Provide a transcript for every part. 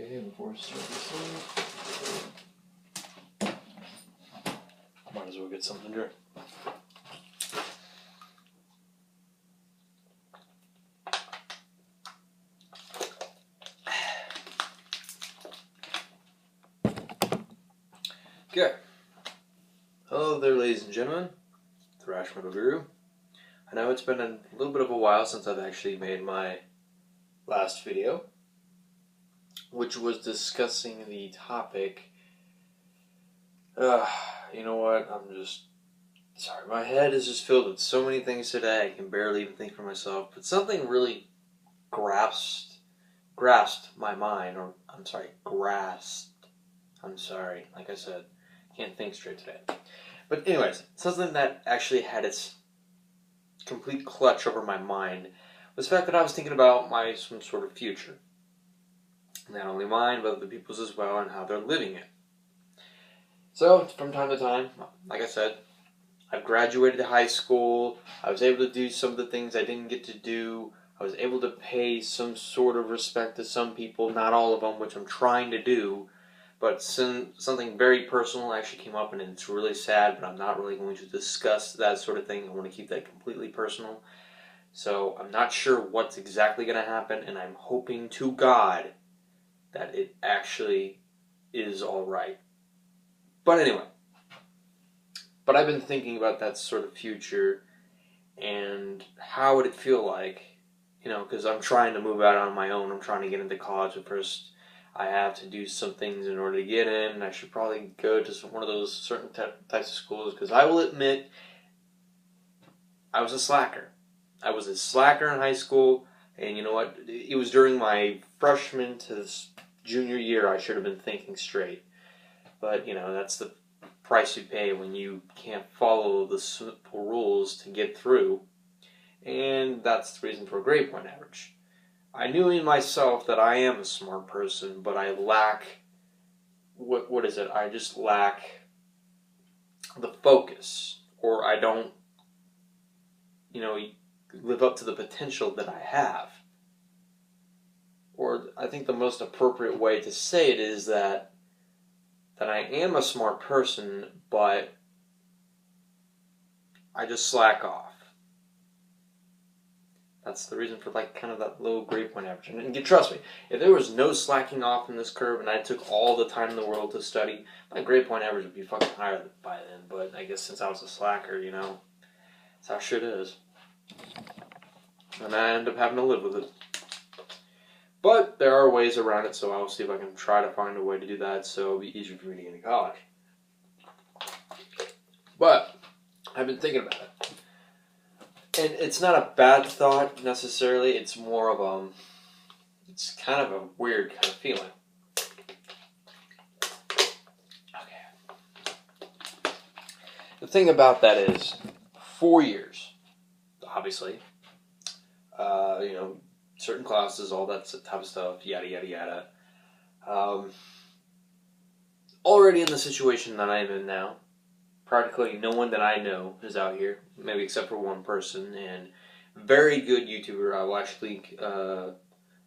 Okay, before I start this one, might as well get something to drink. Okay. Hello there, ladies and gentlemen. ThrashMetalGuru. I know it's been a little bit of a while since I've actually made my last video, which was discussing the topic. You know what? I'm just sorry. My head is just filled with so many things today. I can barely even think for myself. But something really grasped my mind, or grasped. I'm sorry. Like I said, can't think straight today. But anyways, something that actually had its complete clutch over my mind was the fact that I was thinking about some sort of future. Not only mine, but other people's as well, and how they're living it. So, from time to time, like I said, I've graduated high school. I was able to do some of the things I didn't get to do. I was able to pay some sort of respect to some people, not all of them, which I'm trying to do. But something very personal actually came up, and it's really sad, but I'm not really going to discuss that sort of thing. I want to keep that completely personal. So I'm not sure what's exactly going to happen, and I'm hoping to God that it actually is all right. But anyway, I've been thinking about that sort of future, and how would it feel like, because I'm trying to move out on my own. I'm trying to get into college, but first I have to do some things in order to get in, and I should probably go to one of those certain types of schools, because I will admit, I was a slacker. I was a slacker in high school, and you know what? It was during my freshman to junior year I should have been thinking straight. But, that's the price you pay when you can't follow the simple rules to get through. And that's the reason for a grade point average. I knew in myself that I am a smart person, but I lack, what is it? I just lack the focus, or I don't, live up to the potential that I have. Or I think the most appropriate way to say it is that I am a smart person, but I just slack off. That's the reason for kind of that low grade point average. And trust me, if there was no slacking off in this curve and I took all the time in the world to study, my grade point average would be fucking higher by then. But I guess since I was a slacker, that's how shit is. And I end up having to live with it. But there are ways around it, so I'll see if I can try to find a way to do that so it'll be easier for me to get into college. But I've been thinking about it. And it's not a bad thought necessarily, it's more of it's kind of a weird kind of feeling. Okay. The thing about that is, 4 years, obviously, certain classes, all that type of stuff, yada, yada, yada. Already in the situation that I'm in now, practically no one that I know is out here, maybe except for one person, and very good YouTuber. I will actually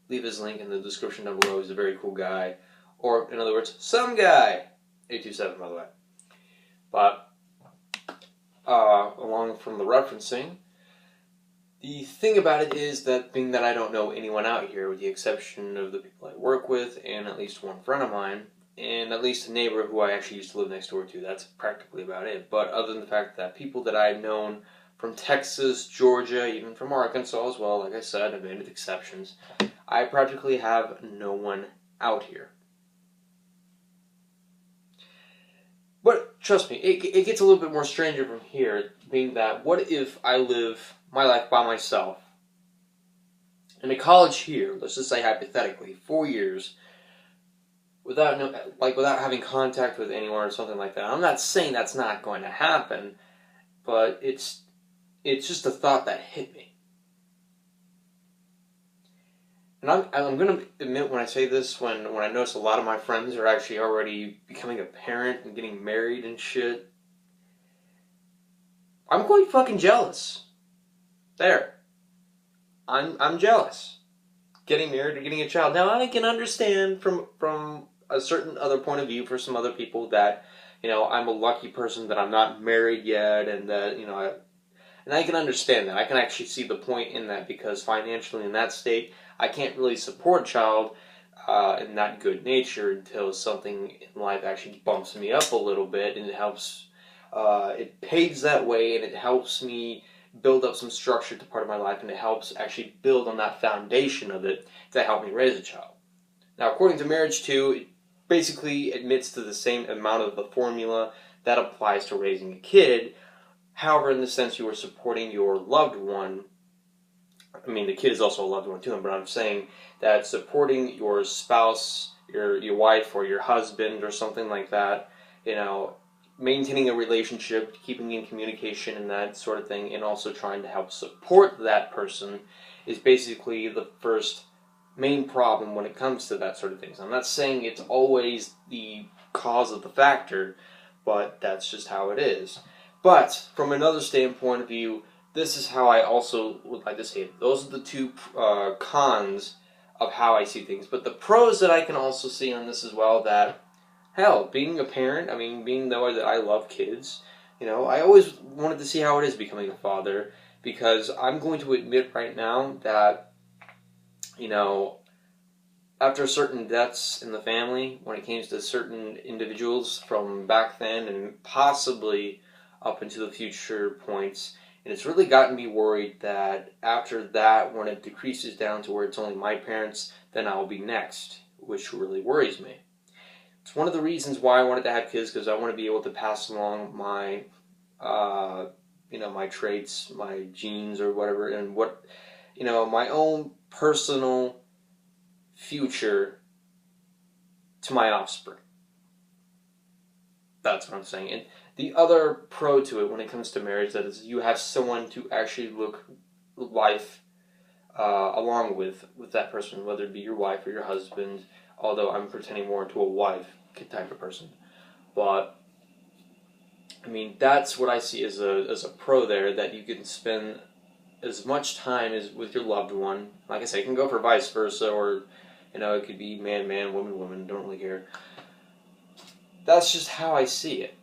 leave his link in the description down below. He's a very cool guy. Or, in other words, some guy. 827, by the way. But, along from the referencing, the thing about it is that being that I don't know anyone out here, with the exception of the people I work with, and at least one friend of mine, and at least a neighbor who I actually used to live next door to, that's practically about it. But other than the fact that people that I've known from Texas, Georgia, even from Arkansas as well, like I said, I've made exceptions, I practically have no one out here. But trust me, it gets a little bit more stranger from here, being that what if I live my life by myself in a college here, let's just say hypothetically, 4 years, without having contact with anyone or something like that. I'm not saying that's not going to happen, but it's just a thought that hit me. And I'm going to admit when I say this, when I notice a lot of my friends are actually already becoming a parent and getting married and shit, I'm quite fucking jealous. There. I'm jealous. getting married or getting a child. Now, I can understand from a certain other point of view for some other people that, I'm a lucky person that I'm not married yet, and that, and I can understand that. I can actually see the point in that, because financially in that state, I can't really support a child in that good nature until something in life actually bumps me up a little bit, and it helps, it paves that way, and it helps me build up some structure to part of my life, and it helps actually build on that foundation of it to help me raise a child. Now, according to Marriage 2, it basically admits to the same amount of the formula that applies to raising a kid. However, in the sense you are supporting your loved one, I mean, the kid is also a loved one too, but I'm saying that supporting your spouse, your wife, or your husband, or something like that, maintaining a relationship, keeping in communication and that sort of thing, and also trying to help support that person is basically the first main problem when it comes to that sort of things. I'm not saying it's always the cause of the factor, but that's just how it is. But from another standpoint of view, this is how I also would like to say it. Those are the two cons of how I see things. But the pros that I can also see on this as well, that, hell, being a parent, being though that I love kids, I always wanted to see how it is becoming a father, because I'm going to admit right now that, after certain deaths in the family, when it came to certain individuals from back then and possibly up into the future points, and it's really gotten me worried that after that, when it decreases down to where it's only my parents, then I'll be next, which really worries me. It's one of the reasons why I wanted to have kids, because I want to be able to pass along my, my traits, my genes or whatever, and what, my own personal future to my offspring. That's what I'm saying. And the other pro to it when it comes to marriage, that is, you have someone to actually look life along with that person, whether it be your wife or your husband, although I'm pretending more into a wife type of person. But, that's what I see as a pro there, that you can spend as much time as with your loved one. Like I say, it can go for vice versa, or, it could be man, man, woman, woman, don't really care. That's just how I see it.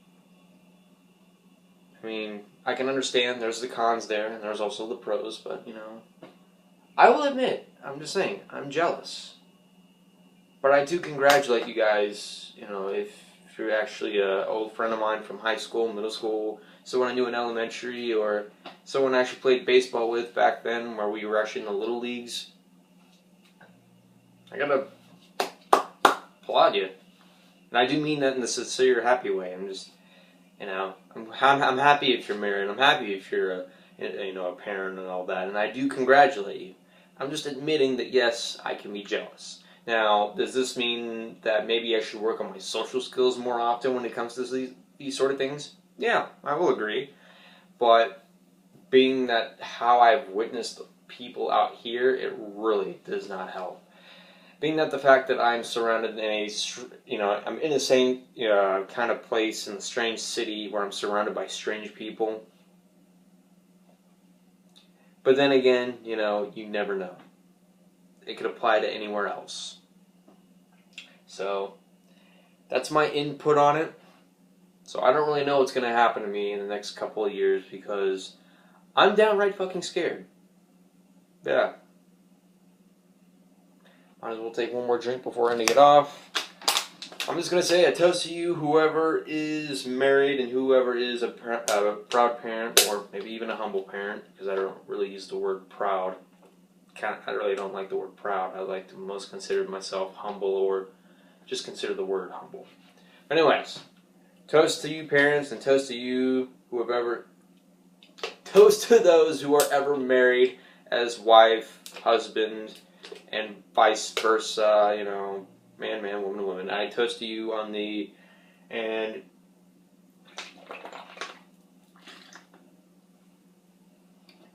I can understand there's the cons there, and there's also the pros, but, I will admit, I'm just saying, I'm jealous. But I do congratulate you guys, if you're actually an old friend of mine from high school, middle school, someone I knew in elementary, or someone I actually played baseball with back then, where we were actually in the little leagues. I gotta applaud you. And I do mean that in a sincere, happy way. I'm just, I'm happy if you're married. I'm happy if you're a parent and all that. And I do congratulate you. I'm just admitting that, yes, I can be jealous. Now, does this mean that maybe I should work on my social skills more often when it comes to these sort of things? Yeah, I will agree. But being that how I've witnessed people out here, it really does not help. Being that the fact that I'm surrounded in I'm in the same kind of place in a strange city where I'm surrounded by strange people. But then again, you never know. It could apply to anywhere else. So, that's my input on it. So I don't really know what's going to happen to me in the next couple of years, because I'm downright fucking scared. Yeah. Might as well take one more drink before ending it off. I'm just going to say a toast to you, whoever is married and whoever is a proud parent, or maybe even a humble parent, because I don't really use the word proud. I really don't like the word proud. I like to most consider myself humble, or just consider the word humble. But anyways, toast to you parents, and toast to you toast to those who are ever married as wife, husband, and vice versa, man, man, woman, woman. I toast to you and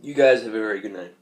you guys have a very good night.